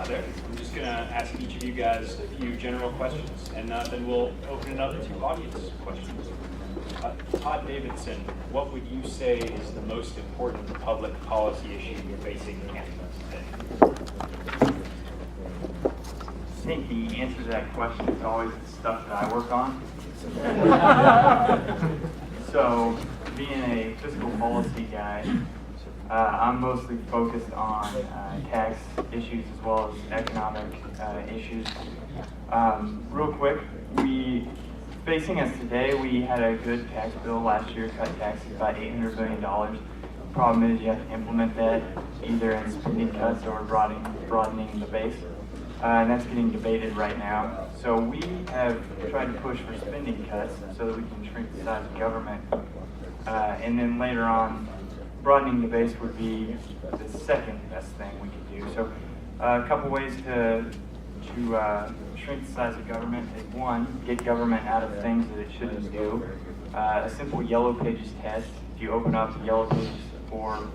there. I'm just going to ask each of you guys a few general questions, and then we'll open it up to audience questions. Todd Davidson, what would you say is the most important public policy issue you're facing in Canada today? I think the answer to that question is always the stuff that I work on. So, being a fiscal policy guy, I'm mostly focused on tax issues as well as economic issues. Real quick, facing us today, we had a good tax bill last year, cut taxes by $800 billion. The problem is you have to implement that either in spending cuts or broadening the base. And that's getting debated right now. So we have tried to push for spending cuts so that we can shrink the size of government. And then later on, broadening the base would be the second best thing we could do. So a couple ways to shrink the size of government is one, get government out of things that it shouldn't do. A simple yellow pages test. If you open up yellow pages for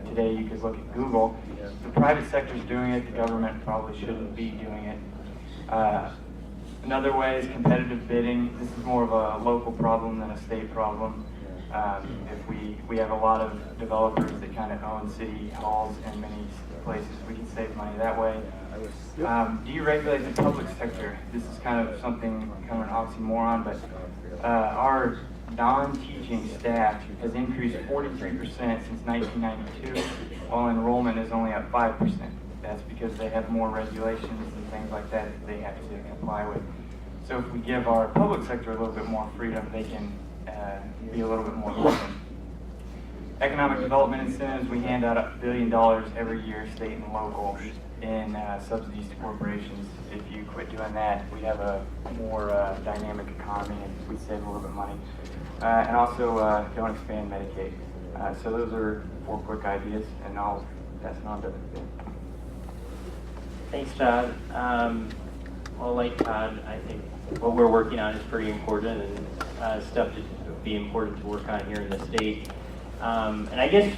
today, you could look at Google. The private sector is doing it, the government probably shouldn't be doing it. Another way is competitive bidding. This is more of a local problem than a state problem. If we have a lot of developers that kind of own city halls in many places, we can save money that way. Deregulate the public sector. This is kind of something, kind of an oxymoron, but our non-teaching staff has increased 43% since 1992, while enrollment is only up 5%. That's because they have more regulations and things like that that they have to comply with. So if we give our public sector a little bit more freedom, they can be a little bit more open. Economic development incentives, we hand out $1 billion every year, state and local, in subsidies to corporations. If you quit doing that, we have a more dynamic economy and we save a little bit of money. And also don't expand Medicaid. So those are 4 quick ideas, and I'll pass it on to Ben. Thanks, Todd. Well, like Todd, I think what we're working on is pretty important and stuff to be important to work on here in the state. And I guess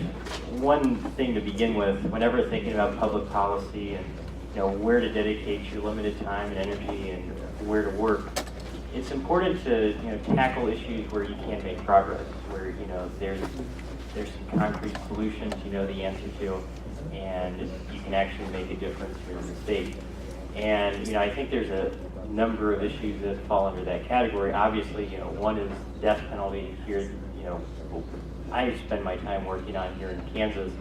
one thing to begin with, whenever thinking about public policy and where to dedicate your limited time and energy and where to work, it's important to tackle issues where you can make progress, where there's some concrete solutions you know the answer to, and you can actually make a difference here in the state. And I think there's a number of issues that fall under that category. Obviously, one is death penalty here. I spend my time working on here in Kansas.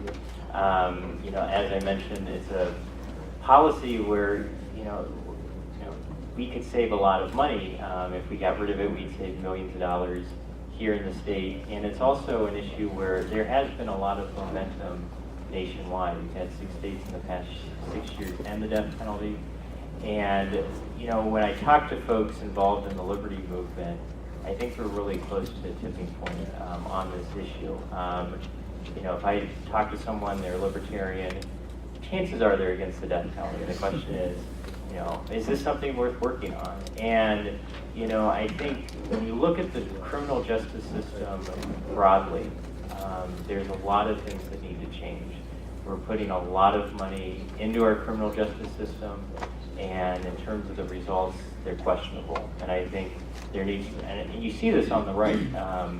As I mentioned, it's a policy where we could save a lot of money. If we got rid of it, we'd save millions of dollars here in the state. And it's also an issue where there has been a lot of momentum nationwide. We've had 6 states in the past 6 years end the death penalty. And when I talk to folks involved in the liberty movement, I think we're really close to a tipping point on this issue. If I talk to someone, they're libertarian, chances are they're against the death penalty. The question is this something worth working on? And I think when you look at the criminal justice system broadly, there's a lot of things that need to change. We're putting a lot of money into our criminal justice system, and in terms of the results, they're questionable. And I think there needs, and you see this on the right.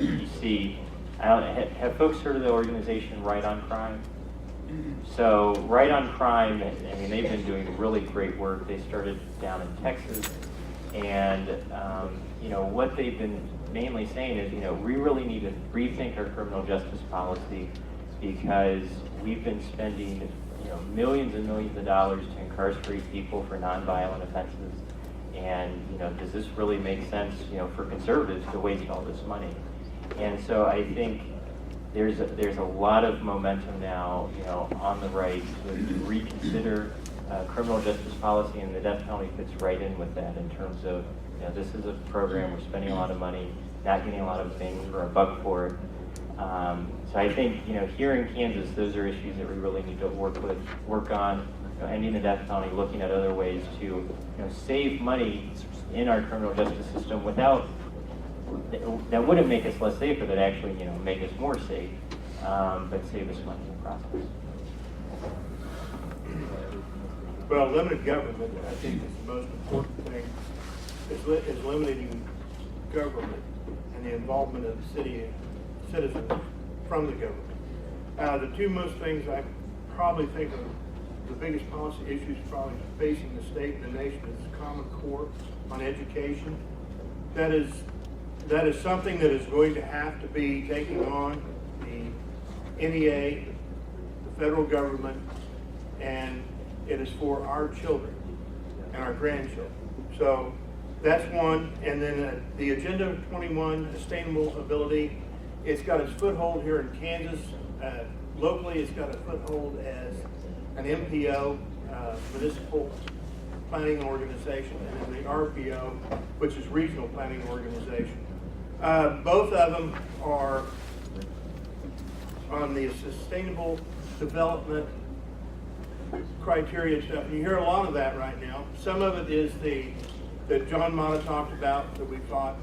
You see, have folks heard of the organization Right on Crime? So Right on Crime, they've been doing really great work. They started down in Texas, and what they've been mainly saying is, we really need to rethink our criminal justice policy, because we've been spending millions and millions of dollars to incarcerate people for nonviolent offenses. And does this really make sense for conservatives to waste all this money? And so I think there's a lot of momentum now on the right to reconsider criminal justice policy, and the death penalty fits right in with that in terms of this is a program we're spending a lot of money, not getting a lot of things for a buck for it. So I think here in Kansas, those are issues that we really need to work on. Ending the death penalty, looking at other ways to save money in our criminal justice system without that wouldn't make us less safe, but that actually make us more safe, but save us money in the process. Well, limited government, I think, is the most important thing, is limiting government and the involvement of the citizens from the government. The two most things I probably think are the biggest policy issues probably facing the state and the nation is Common Core on education. That is something that is going to have to be taking on the NEA, the federal government, and it is for our children and our grandchildren. So that's one. And then the Agenda 21, Sustainable Ability, it's got its foothold here in Kansas. Locally, it's got a foothold as an MPO, Municipal Planning Organization, and then the RPO, which is Regional Planning Organization. Both of them are on the sustainable development criteria stuff. You hear a lot of that right now. Some of it is that John Mata talked about that we fought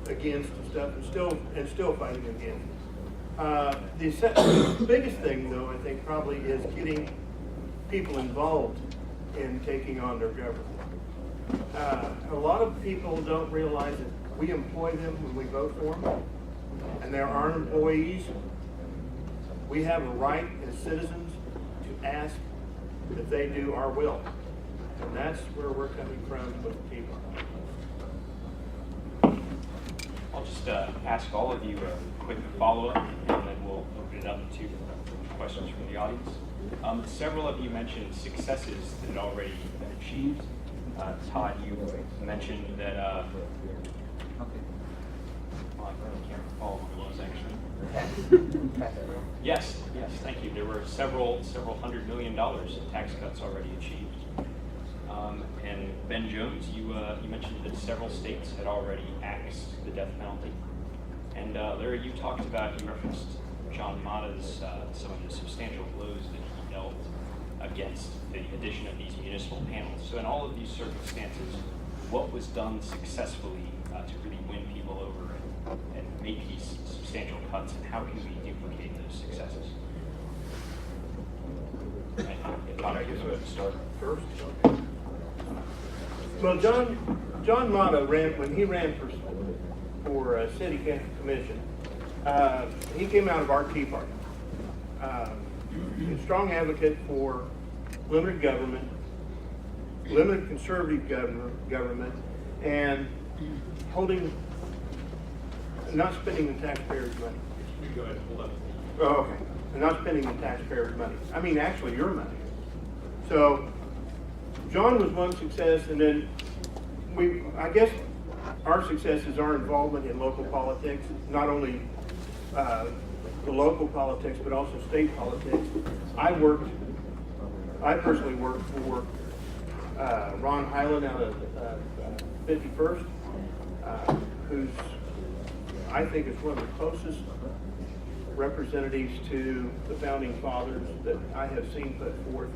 against and stuff, and still fighting against. The biggest thing, though, I think probably is getting people involved in taking on their government. A lot of people don't realize that we employ them when we vote for them, and they're our employees. We have a right as citizens to ask that they do our will, and that's where we're coming from with the people. I'll just ask all of you a quick follow-up, and then we'll open it up to questions from the audience. Several of you mentioned successes that had already been achieved. Todd, you mentioned that, well, I can't recall what it was actually. Yes, thank you. There were several $100 million in tax cuts already achieved. And Ben Jones, you mentioned that several states had already axed the death penalty. And Larry, you talked about, you referenced John Mata's, some of the substantial blows that he dealt against the addition of these municipal panels. So in all of these circumstances, what was done successfully to really win people over and make these substantial cuts, and how can we duplicate those successes? Todd, I guess we'll start first. Well, John Mata when he ran for city commission, he came out of our Tea Party. A strong advocate for limited government, limited conservative government, and not spending the taxpayers' money. Go ahead, hold up. Oh, okay. And not spending the taxpayers' money. I mean, actually, your money. So, John was one success, and then I guess our success is our involvement in local politics, not only the local politics, but also state politics. I personally worked for Ron Highland out of 51st, who's, I think, is one of the closest representatives to the founding fathers that I have seen put forth,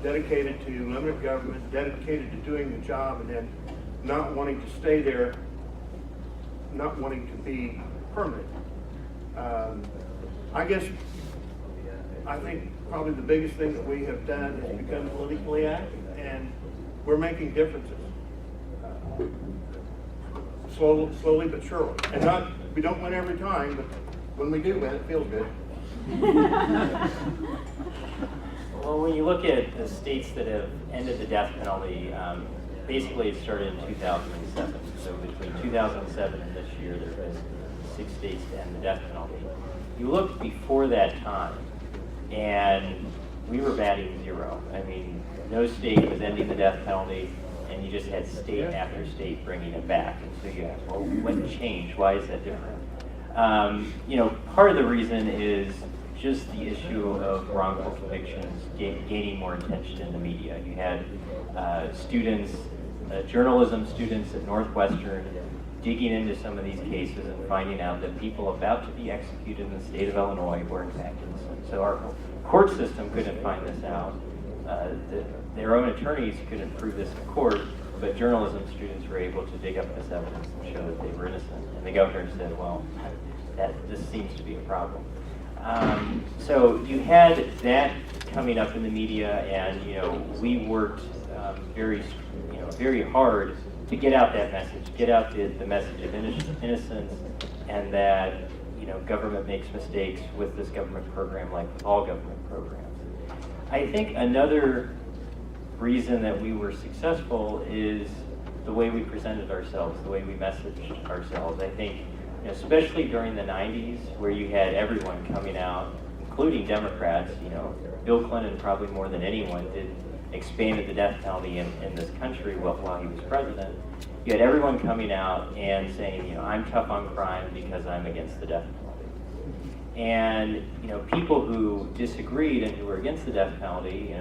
dedicated to limited government, dedicated to doing the job, and then not wanting to stay there, not wanting to be permanent. I think probably the biggest thing that we have done is become politically active, and we're making differences. Slowly but surely. And we don't win every time, but when we do win, it feels good. Well, when you look at the states that have ended the death penalty, basically it started in 2007. So between 2007 and this year, there have been 6 states to end the death penalty. You look before that time, and we were batting 0. I mean, no state was ending the death penalty, and you just had state after state bringing it back. And so you ask, well, what changed? Why is that different? Part of the reason is just the issue of wrongful convictions gaining more attention in the media. You had students, journalism students at Northwestern digging into some of these cases and finding out that people about to be executed in the state of Illinois were in fact innocent. So our court system couldn't find this out. Their own attorneys couldn't prove this in court, but journalism students were able to dig up this evidence and show that they were innocent. And the governor said, well, this seems to be a problem. So you had that coming up in the media, and we worked very hard to get out that message, get out the message of innocence, and that government makes mistakes with this government program, like with all government programs. I think another reason that we were successful is the way we presented ourselves, the way we messaged ourselves. I think, especially during the 90s, where you had everyone coming out, including Democrats, Bill Clinton probably more than anyone expanded the death penalty in this country while he was president. You had everyone coming out and saying, I'm tough on crime because I'm against the death penalty. And people who disagreed and who were against the death penalty,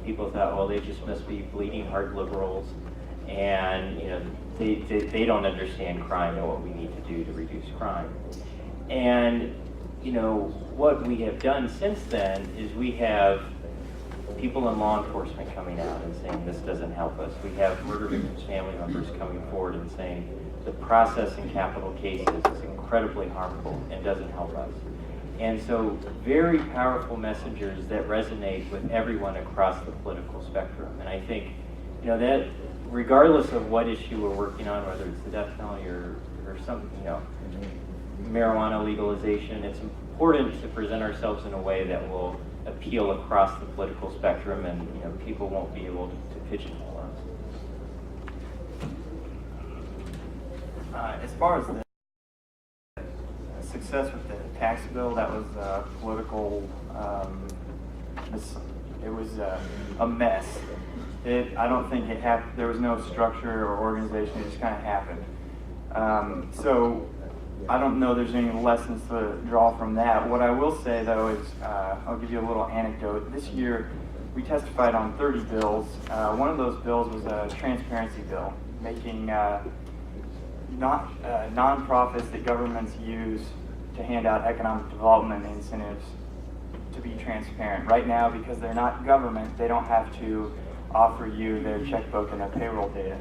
people thought, well, they just must be bleeding heart liberals, and they don't understand crime and what we need to do to reduce crime. And what we have done since then is we have people in law enforcement coming out and saying this doesn't help us. We have murder victims' family members coming forward and saying the process in capital cases is incredibly harmful and doesn't help us. And so very powerful messengers that resonate with everyone across the political spectrum. And I think that regardless of what issue we're working on, whether it's the death penalty or some marijuana legalization, it's important to present ourselves in a way that will appeal across the political spectrum, and people won't be able to pigeonhole us. As far as the success with the tax bill, that was political. It was a mess. I don't think it happened. There was no structure or organization. It just kind of happened. So I don't know there's any lessons to draw from that. What I will say, though, is I'll give you a little anecdote. This year, we testified on 30 bills. One of those bills was a transparency bill, making nonprofits that governments use to hand out economic development incentives to be transparent. Right now, because they're not government, they don't have to offer you their checkbook and their payroll data.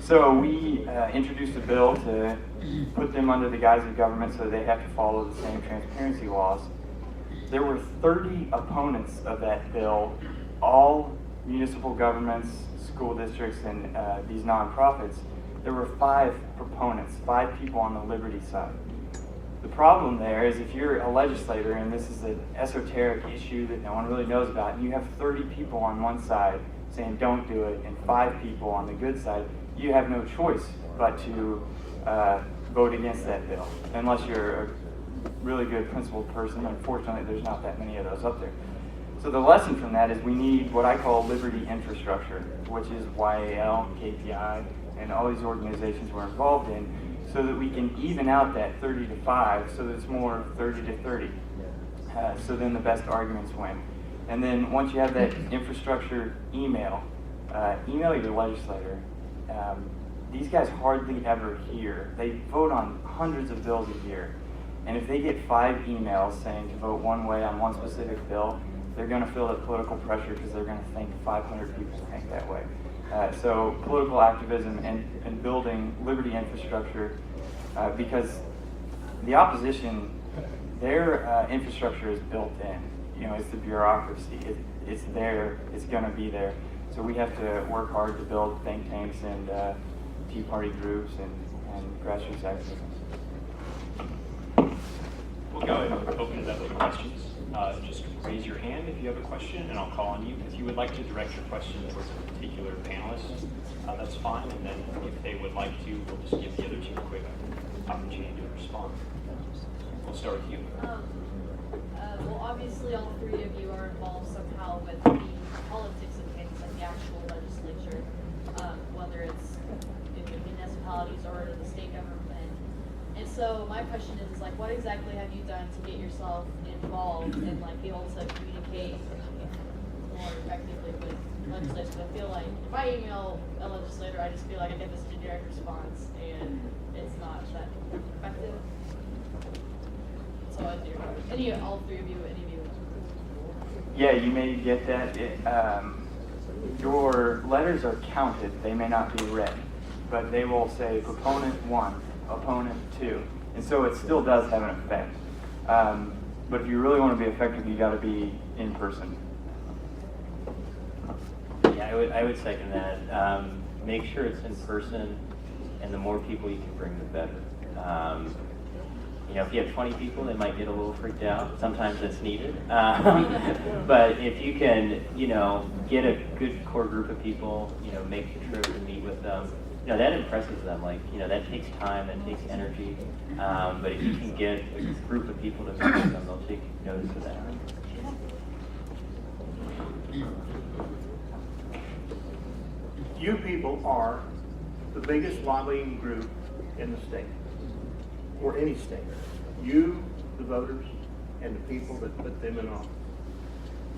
So we introduced a bill to put them under the guise of government so they have to follow the same transparency laws. There were 30 opponents of that bill, all municipal governments, school districts, and these nonprofits. There were 5 proponents, 5 people on the liberty side. The problem there is if you're a legislator and this is an esoteric issue that no one really knows about, and you have 30 people on one side saying don't do it, and 5 people on the good side, you have no choice but to vote against that bill, unless you're a really good principled person. Unfortunately, there's not that many of those up there. So the lesson from that is we need what I call liberty infrastructure, which is YAL, KPI, and all these organizations we're involved in, so that we can even out that 30 to 5, so that it's more 30 to 30. So then the best arguments win. And then once you have that infrastructure, email your legislator. These guys hardly ever hear. They vote on hundreds of bills a year. And if they get 5 emails saying to vote one way on one specific bill, they're going to feel the political pressure because they're going to think 500 people think that way. So political activism and building liberty infrastructure, because the opposition, their infrastructure is built in. It's the bureaucracy. It's there. It's going to be there. So we have to work hard to build think tanks and Tea Party groups and grassroots activism. We'll go ahead and open it up to questions. Just raise your hand if you have a question, and I'll call on you. If you would like to direct your question towards a particular panelist, that's fine. And then if they would like to, we'll just give the other 2 a quick opportunity to respond. We'll start with you. Well, obviously, all 3 of you are involved somehow with the politics of things, like the actual legislature, whether it's in the municipalities or in the state government. And so my question is like, what exactly have you done to get yourself involved and like be able to communicate more effectively with legislators? I feel like if I email a legislator, I just feel like I get this generic response and it's not that effective. So all 3 of you, any of you? Yeah, you may get that. Your letters are counted. They may not be read, but they will say proponent 1, opponent 2. And so it still does have an effect. But if you really want to be effective, you got to be in person. Yeah, I would second that. Make sure it's in person, and the more people you can bring, the better. You know, if you have 20 people, they might get a little freaked out. Sometimes it's needed. But if you can, you know, get a good core group of people, you know, make the trip and meet with them, you know, that impresses them. Like, you know, that takes time, that takes energy. But if you can get a group of people to meet with them, they'll take notice of that. You people are the biggest lobbying group in the state, or any state. You, the voters, and the people that put them in office.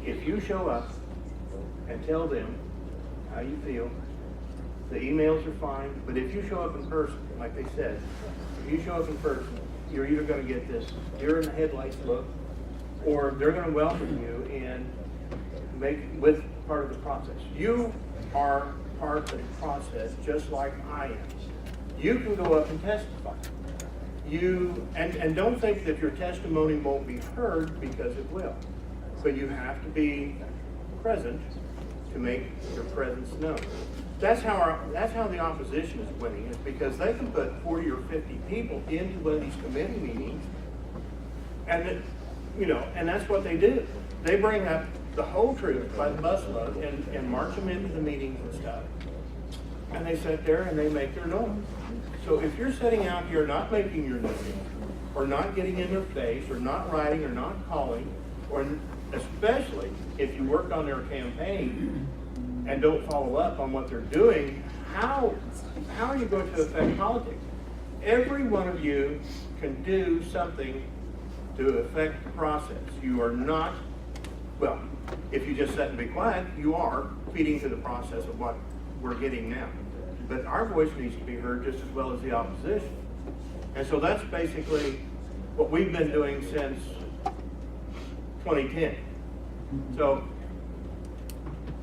If you show up and tell them how you feel, the emails are fine, but if you show up in person, like they said, if you show up in person, you're either going to get this deer in the headlights look, or they're going to welcome you and make with part of the process. You are part of the process, just like I am. You can go up and testify. And don't think that your testimony won't be heard, because it will. But you have to be present to make your presence known. That's how the opposition is winning, is because they can put 40 or 50 people into one of these committee meetings, and and that's what they do. They bring up the whole truth by the busload and march them into the meetings and stuff. And they sit there and they make their noise. So if you're sitting out here not making your noise, or not getting in their face, or not writing, or not calling, or especially if you work on their campaign and don't follow up on what they're doing, how are you going to affect politics? Every one of you can do something to affect the process. You are not, well, if you just sit and be quiet, you are feeding to the process of what we're getting now. But our voice needs to be heard just as well as the opposition. And so that's basically what we've been doing since 2010. So,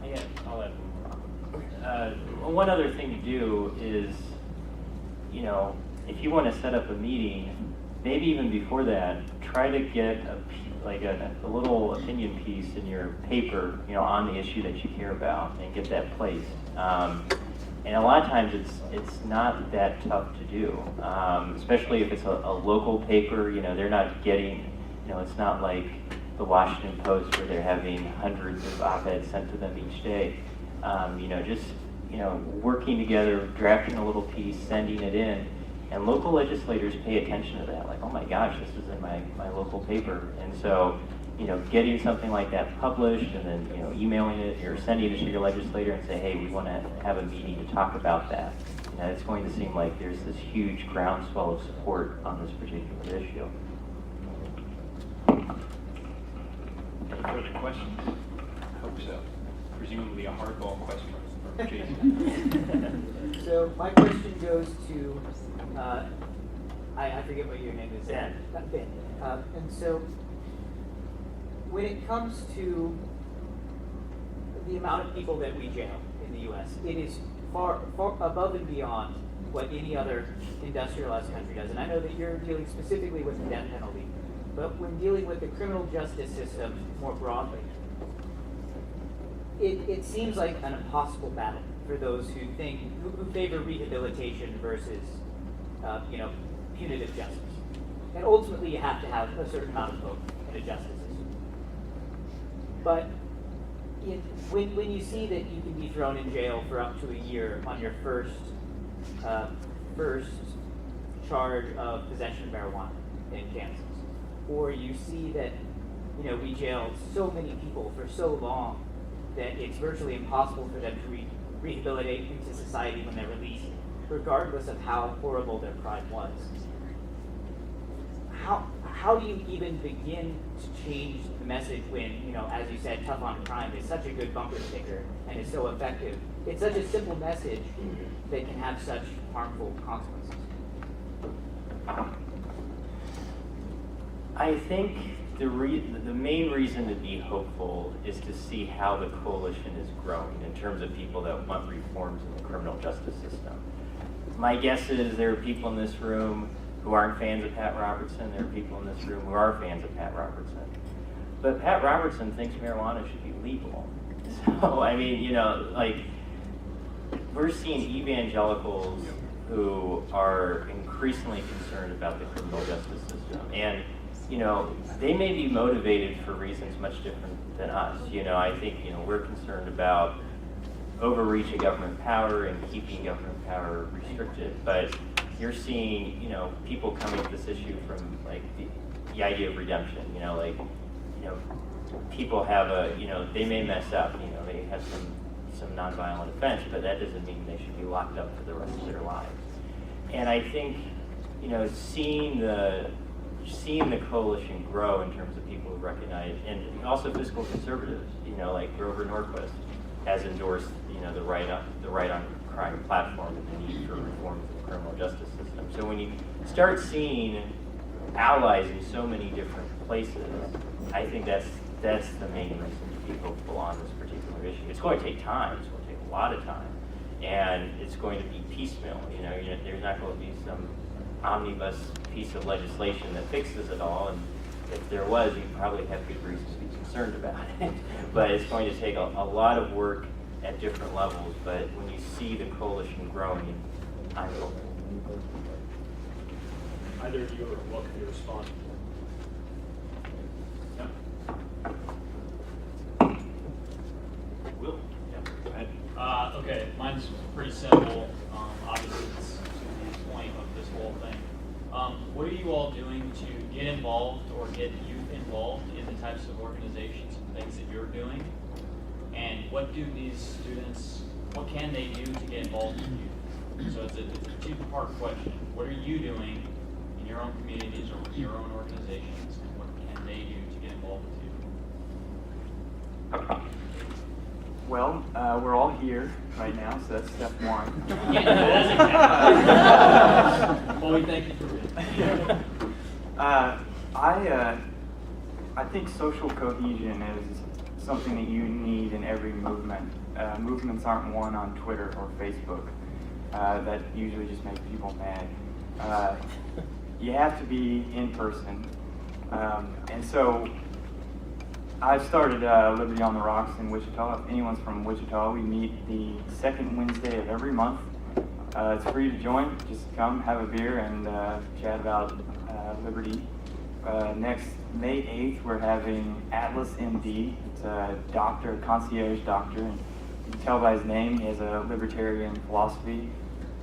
Yeah, I'll add one other thing to do is, you know, if you want to set up a meeting, maybe even before that, try to get a little opinion piece in your paper, you know, on the issue that you care about, and get that placed. And a lot of times it's not that tough to do, especially if it's a local paper. You know, they're not getting, you know, it's not like the Washington Post where they're having hundreds of op-eds sent to them each day. You know, just, you know, working together, drafting a little piece, sending it in, and local legislators pay attention to that. Like, oh my gosh, this is in my local paper. And so, you know, getting something like that published, and then, you know, emailing it or sending it to your legislator and say, hey, we want to have a meeting to talk about that. You know, it's going to seem like there's this huge groundswell of support on this particular issue. Any further questions? I hope so. Presumably a hardball question for Jason. So my question goes to, I forget what your name is. Ben. Ben. And so, when it comes to the amount of people that we jail in the U.S., it is far above and beyond what any other industrialized country does. And I know that you're dealing specifically with the death penalty, but when dealing with the criminal justice system more broadly, it seems like an impossible battle for those who favor rehabilitation versus, punitive justice. And ultimately, you have to have a certain amount of both in a justice system. But when you see that you can be thrown in jail for up to a year on your first charge of possession of marijuana in Kansas, or you see that we jail so many people for so long that it's virtually impossible for them to rehabilitate into society when they're released, regardless of how horrible their crime was. How do you even begin to change the message when, as you said, tough on crime is such a good bumper sticker and is so effective? It's such a simple message that can have such harmful consequences. I think the main reason to be hopeful is to see how the coalition is growing in terms of people that want reforms in the criminal justice system. My guess is there are people in this room who aren't fans of Pat Robertson. There are people in this room who are fans of Pat Robertson. But Pat Robertson thinks marijuana should be legal. So, I mean, you know, like, we're seeing evangelicals who are increasingly concerned about the criminal justice system. And, you know, they may be motivated for reasons much different than us. You know, I think, you know, we're concerned about overreach of government power and keeping government power restricted. But you're seeing, you know, people coming at this issue from, like, the idea of redemption. You know, like, you know, people have a, you know, they may mess up, you know, they have some nonviolent offense, but that doesn't mean they should be locked up for the rest of their lives. And I think, you know, seeing the coalition grow in terms of people who recognize, and also fiscal conservatives, you know, like Grover Norquist has endorsed, you know, the right on crime platform and the need for reform of the criminal justice system. So when you start seeing allies in so many different places, I think that's the main reason to be hopeful on this particular issue. It's going to take time. It's going to take a lot of time, and it's going to be piecemeal. You know, there's not going to be some omnibus piece of legislation that fixes it all. And if there was, you'd probably have good reasons to be concerned about it. But it's going to take a lot of work at different levels. But when you see the coalition growing, I'm hopeful. Either of you are welcome to respond. Will? Yeah, go ahead. Okay, mine's pretty simple. Obviously, it's the point of this whole thing. What are you all doing to get involved or get youth involved in the types of organizations and things that you're doing? And what do these students, what can they do to get involved with youth? So it's a two-part question. What are you doing in your own communities or with your own organizations, and what can they do to get involved with you? Well, we're all here right now, so that's step one. Well, we thank you for being here. I think social cohesion is something that you need in every movement. Movements aren't won on Twitter or Facebook. That usually just makes people mad. You have to be in person. And so I've started Liberty on the Rocks in Wichita. If anyone's from Wichita, we meet the second Wednesday of every month. It's free to join. Just come, have a beer, and chat about Liberty. Next May 8th, we're having Atlas MD. It's a doctor, a concierge doctor, and you can tell by his name he has a libertarian philosophy.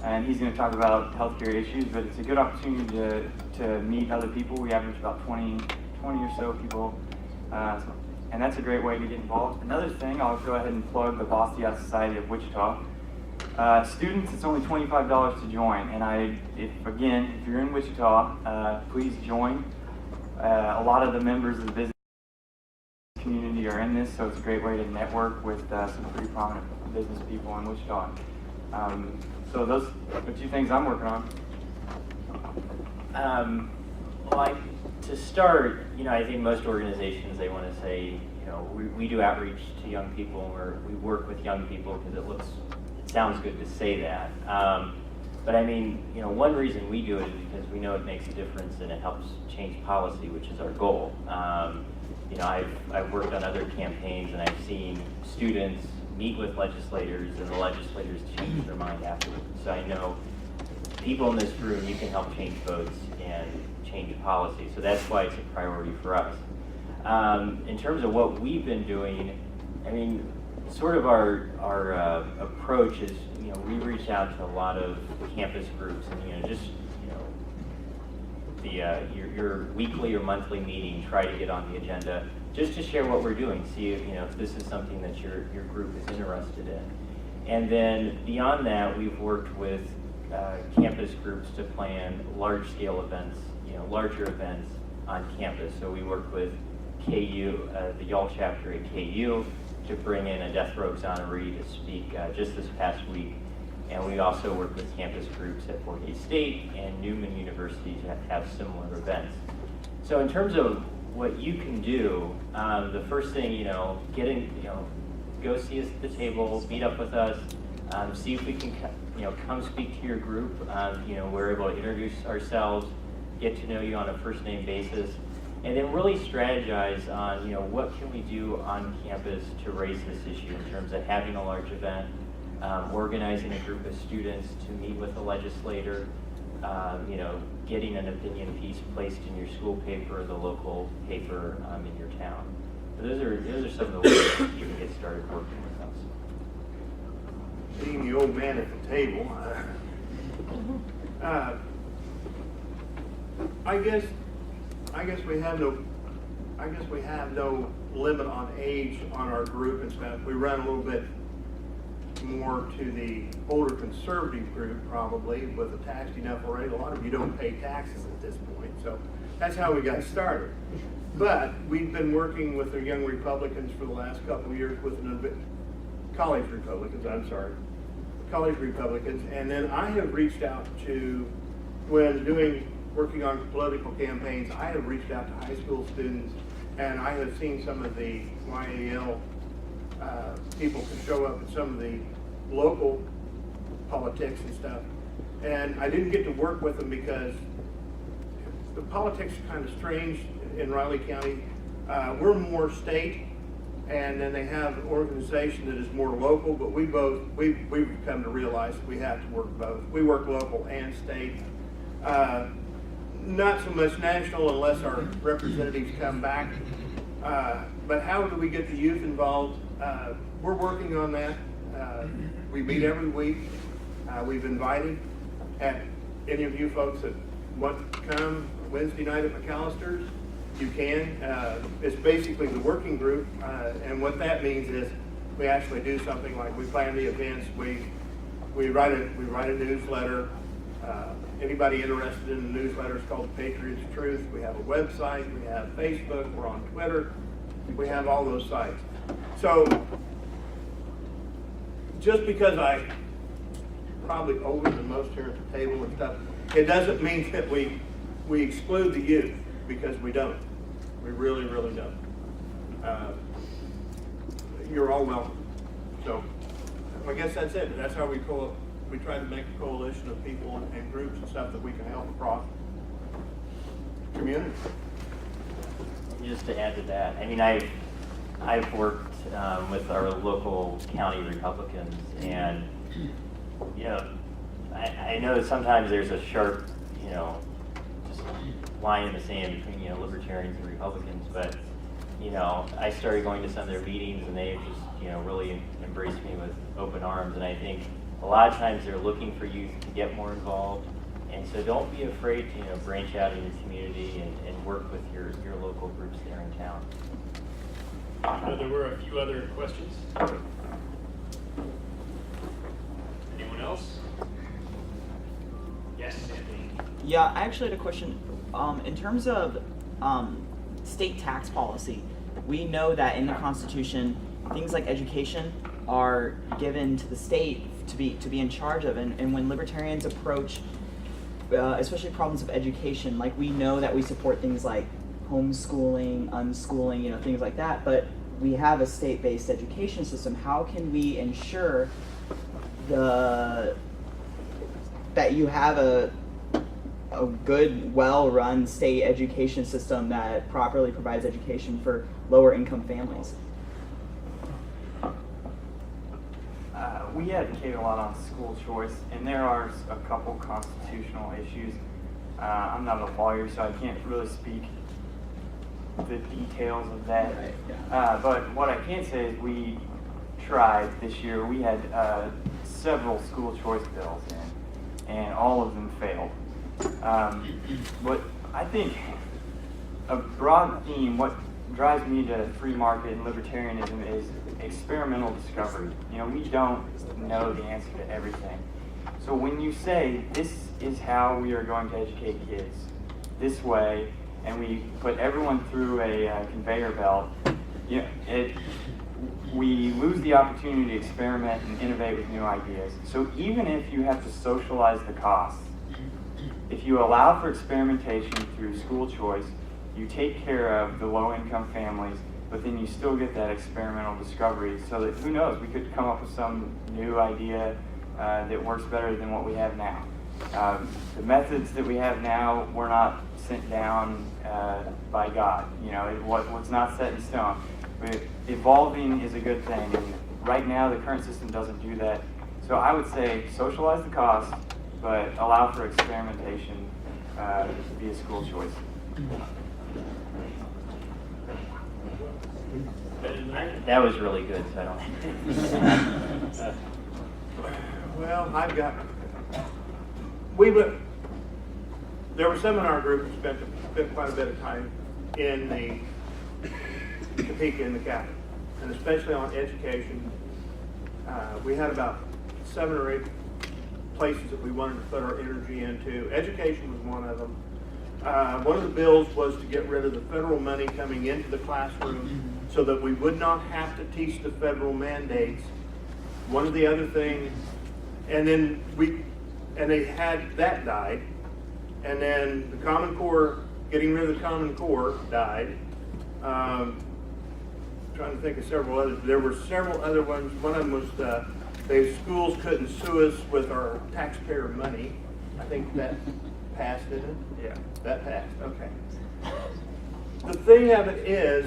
And he's going to talk about healthcare issues, but it's a good opportunity to meet other people. We average about 20 or so people. And that's a great way to get involved. Another thing, I'll go ahead and plug the Basquiat Society of Wichita. Students, it's only $25 to join. And if you're in Wichita, please join. A lot of the members of the business community are in this, so it's a great way to network with some pretty prominent business people in Wichita. So those are two things I'm working on. To start, you know, I think most organizations, they want to say, you know, we do outreach to young people, or we work with young people because it sounds good to say that. But I mean, you know, one reason we do it is because we know it makes a difference and it helps change policy, which is our goal. You know, I've worked on other campaigns and I've seen students meet with legislators and the legislators change their mind afterwards. So I know people in this room, you can help change votes and change policy. So that's why it's a priority for us. In terms of what we've been doing, I mean, sort of our approach is, you know, we reach out to a lot of campus groups, and, you know, just, you know, your weekly or monthly meeting, try to get on the agenda, just to share what we're doing, see if, you know, if this is something that your group is interested in. And then beyond that, we've worked with campus groups to plan large-scale events, you know, larger events on campus. So we work with KU, the YAL chapter at KU, to bring in a death row exoneree to speak just this past week. And we also work with campus groups at Fort Hays State and Newman University to have similar events. So in terms of what you can do, the first thing, you know, go see us at the table, meet up with us, see if we can, you know, come speak to your group. You know, we're able to introduce ourselves, get to know you on a first name basis, and then really strategize on, what can we do on campus to raise this issue in terms of having a large event, organizing a group of students to meet with a legislator, getting an opinion piece placed in your school paper, the local paper in your town. So those are some of the ways that you can get started working with us. Being the old man at the table, I guess we have no limit on age on our group and stuff. We run a little bit more to the older conservative group probably with a taxed enough already. A lot of you don't pay taxes at this point, so that's how we got started. But we've been working with the young Republicans for the last couple of years with college Republicans, and then I have reached out to, when working on political campaigns, I have reached out to high school students, and I have seen some of the YAL people to show up at some of the local politics and stuff. And I didn't get to work with them because the politics are kind of strange in Riley County. We're more state, and then they have an organization that is more local, but we've come to realize that we have to work both. We work local and state. Not so much national unless our representatives come back. But how do we get the youth involved? We're working on that. We meet every week. We've invited any of you folks that want to come Wednesday night at McAllister's, you can. It's basically the working group, and what that means is we actually do something like we plan the events. We write a newsletter. Anybody interested in the newsletter is called Patriots Truth. We have a website. We have Facebook. We're on Twitter. We have all those sites. So just because I'm probably older than most here at the table and stuff, it doesn't mean that we exclude the youth, because we don't. We really, really don't. You're all welcome. So I guess that's it. That's how we try to make a coalition of people and groups and stuff that we can help across the community. Just to add to that, I mean, I've worked with our local county Republicans, and I know that sometimes there's a sharp, just line in the sand between libertarians and Republicans, but I started going to some of their meetings, and they just really embraced me with open arms, and I think a lot of times they're looking for youth to get more involved, and so don't be afraid to branch out in your community and work with your local groups there in town. There were a few other questions. Anyone else? Yes, Anthony. Yeah, I actually had a question. In terms of state tax policy, we know that in the Constitution, things like education are given to the state to be in charge of, and when libertarians approach, especially problems of education, like we know that we support things like homeschooling, unschooling, things like that, but we have a state-based education system. How can we ensure that you have a good, well-run state education system that properly provides education for lower-income families? We advocate a lot on school choice, and there are a couple constitutional issues. I'm not a lawyer, so I can't really speak the details of that. But what I can say is we tried this year. We had several school choice bills in, and all of them failed. But I think a broad theme, what drives me to free market and libertarianism, is experimental discovery. We don't know the answer to everything. So when you say, this is how we are going to educate kids, this way, and we put everyone through a conveyor belt, we lose the opportunity to experiment and innovate with new ideas. So even if you have to socialize the costs, if you allow for experimentation through school choice, you take care of the low-income families, but then you still get that experimental discovery, so that, who knows, we could come up with some new idea that works better than what we have now. The methods that we have now were not sent down by God. What's not set in stone. Evolving is a good thing, and right now the current system doesn't do that. So I would say socialize the cost, but allow for experimentation via school choice. That was really good, so I don't. Well, there were seminar groups that spent quite a bit of time in Topeka in the capital, and especially on education. We had about 7 or 8 places that we wanted to put our energy into. Education was one of them. One of the bills was to get rid of the federal money coming into the classroom so that we would not have to teach the federal mandates. One of the other things, and they had that died, and then the Common Core, getting rid of the Common Core died. Trying to think of several others. There were several other ones. One of them was the schools couldn't sue us with our taxpayer money. I think that passed, didn't it? Yeah. That passed, okay. The thing of it is,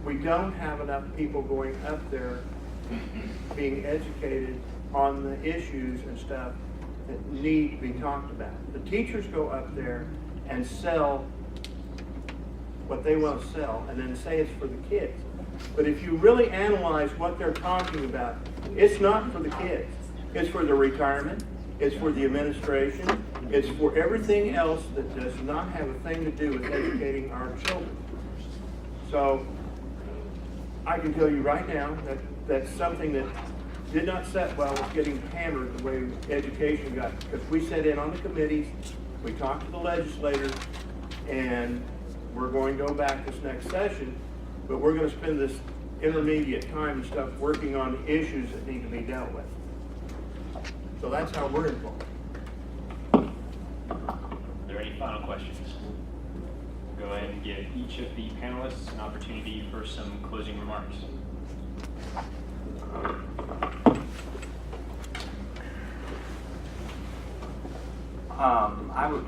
we don't have enough people going up there being educated on the issues and stuff that need to be talked about. The teachers go up there and sell what they want to sell and then say it's for the kids. But if you really analyze what they're talking about, it's not for the kids. It's for the retirement, it's for the administration, it's for everything else that does not have a thing to do with educating our children. So I can tell you right now that that's something that did not set well with getting hammered the way education got, because we sat in on the committees, we talked to the legislators, and we're going to go back this next session, but we're going to spend this intermediate time and stuff working on the issues that need to be dealt with. So that's how we're involved. Are there any final questions? We'll go ahead and give each of the panelists an opportunity for some closing remarks.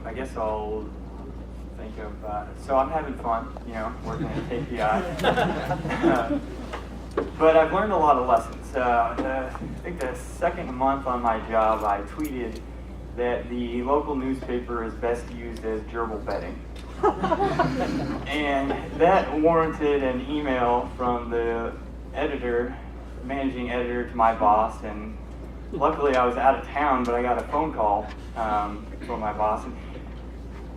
I guess I'll think of, so I'm having fun, working at KPI. But I've learned a lot of lessons. I think the second month on my job, I tweeted that the local newspaper is best used as gerbil bedding. And that warranted an email from the managing editor to my boss, and luckily I was out of town, but I got a phone call from my boss. And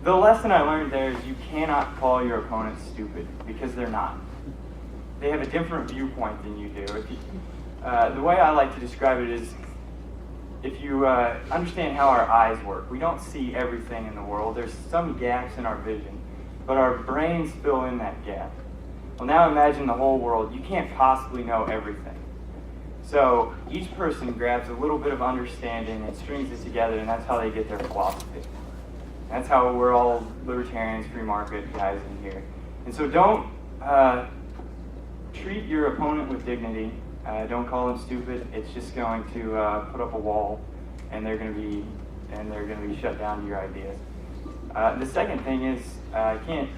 the lesson I learned there is you cannot call your opponents stupid, because they're not. They have a different viewpoint than you do. The way I like to describe it is, if you understand how our eyes work, we don't see everything in the world. There's some gaps in our vision, but our brains fill in that gap. Well, now imagine the whole world. You can't possibly know everything. So each person grabs a little bit of understanding and strings it together, and that's how they get their philosophy. That's how we're all libertarians, free market guys in here. And so don't treat your opponent with dignity. Don't call them stupid. It's just going to put up a wall, and they're going to be shut down to your ideas. The second thing is, I can't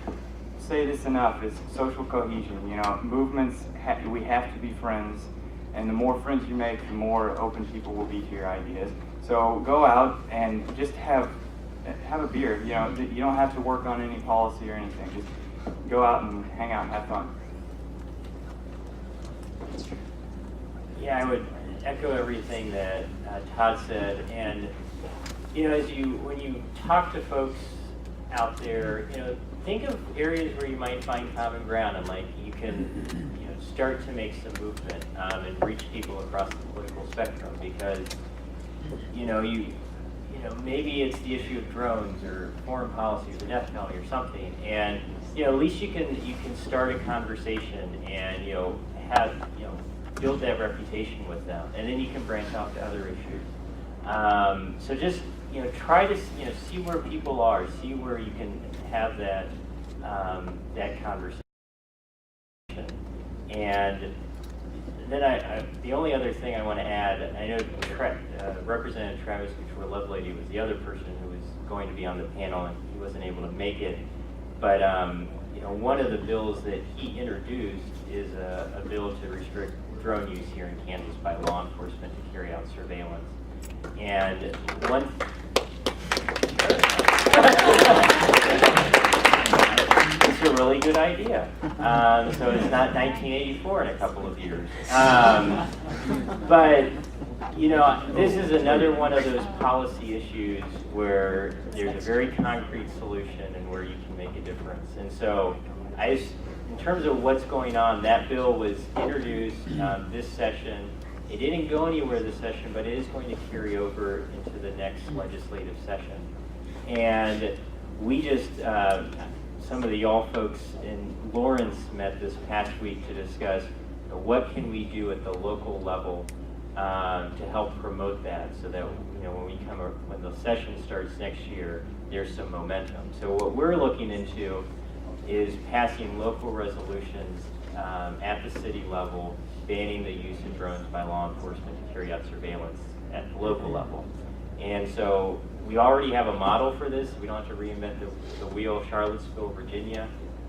say this enough, is social cohesion. Movements, we have to be friends, and the more friends you make, the more open people will be to your ideas. So go out and just have a beer. You don't have to work on any policy or anything. Just go out and hang out and have fun. Yeah, I would echo everything that Todd said. And when you talk to folks out there, think of areas where you might find common ground, and you can start to make some movement and reach people across the political spectrum. Because maybe it's the issue of drones or foreign policy or the death penalty or something, and at least you can start a conversation and build that reputation with them, and then you can branch out to other issues. So just try to see where people are, see where you can have that conversation, and the only other thing I want to add, I know Representative Travis Couture-Lovelady was the other person who was going to be on the panel, and he wasn't able to make it. But one of the bills that he introduced is a bill to restrict drone use here in Kansas by law enforcement to carry out surveillance. And it's a really good idea. So it's not 1984 in a couple of years. But this is another one of those policy issues where there's a very concrete solution and where you can make a difference. And so in terms of what's going on, that bill was introduced this session. It didn't go anywhere this session, but it is going to carry over into the next legislative session. And we just, some of the YAL folks in Lawrence met this past week to discuss what can we do at the local level to help promote that, so that when the session starts next year, there's some momentum. So what we're looking into is passing local resolutions at the city level, banning the use of drones by law enforcement to carry out surveillance at the local level. And so we already have a model for this. We don't have to reinvent the wheel. Charlottesville, Virginia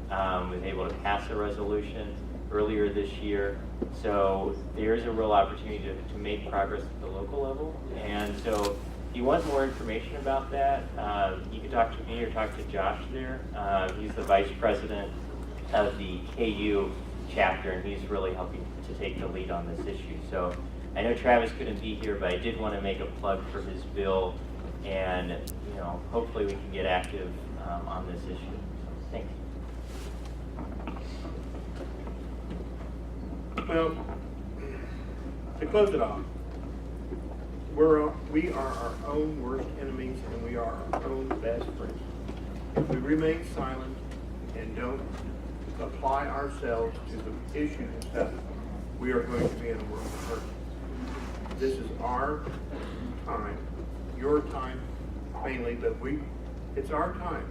was able to pass a resolution earlier this year. So there's a real opportunity to make progress at the local level. And so if you want more information about that, you can talk to me or talk to Josh there. He's the vice president of the KU chapter, and he's really helping to take the lead on this issue. So I know Travis couldn't be here, but I did want to make a plug for his bill, and hopefully we can get active on this issue. Thank you. Well, to close it off, we are our own worst enemies, and we are our own best friends. If we remain silent and don't apply ourselves to the issues and stuff, we are going to be in a world of hurt. This is our time, your time mainly, but it's our time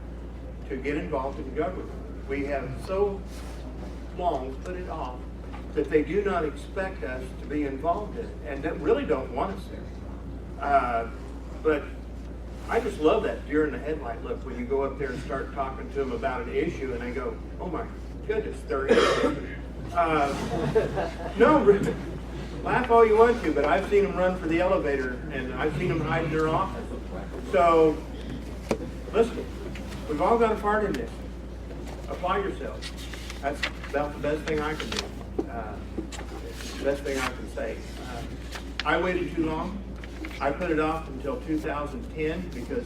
to get involved in government. We have so long put it off that they do not expect us to be involved in it, and that really don't want us there. But I just love that deer in the headlight look when you go up there and start talking to them about an issue, and they go, "Oh my goodness, they're interested." No, laugh all you want to, but I've seen them run for the elevator, and I've seen them hide in their office. So, listen, we've all got a part in this. Apply yourself. That's about the best thing I can do. The best thing I can say. I waited too long. I put it off until 2010 because,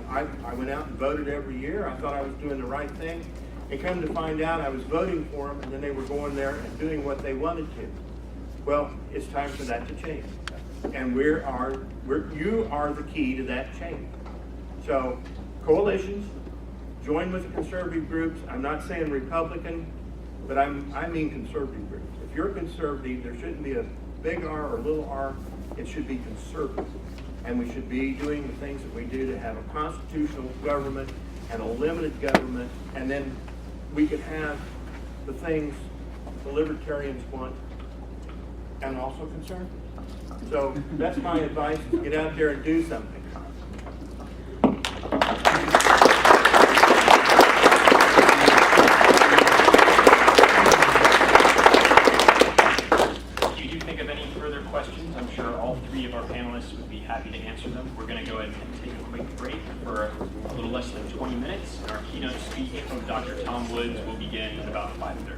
I went out and voted every year. I thought I was doing the right thing. And come to find out I was voting for them, and then they were going there and doing what they wanted to. Well, it's time for that to change. And you are the key to that change. So, coalitions, join with the conservative groups. I'm not saying Republican, but I mean conservative groups. If you're conservative, there shouldn't be a big R or a little r. It should be conservative. And we should be doing the things that we do to have a constitutional government and a limited government, and then we could have the things the libertarians want and also conservatives. So that's my advice, is get out there and do something. If you do think of any further questions, I'm sure all three of our panelists would be happy to answer them. We're going to go ahead and take a quick break for a little less than 20 minutes. And our keynote speech from Dr. Tom Woods will begin at about 5:30.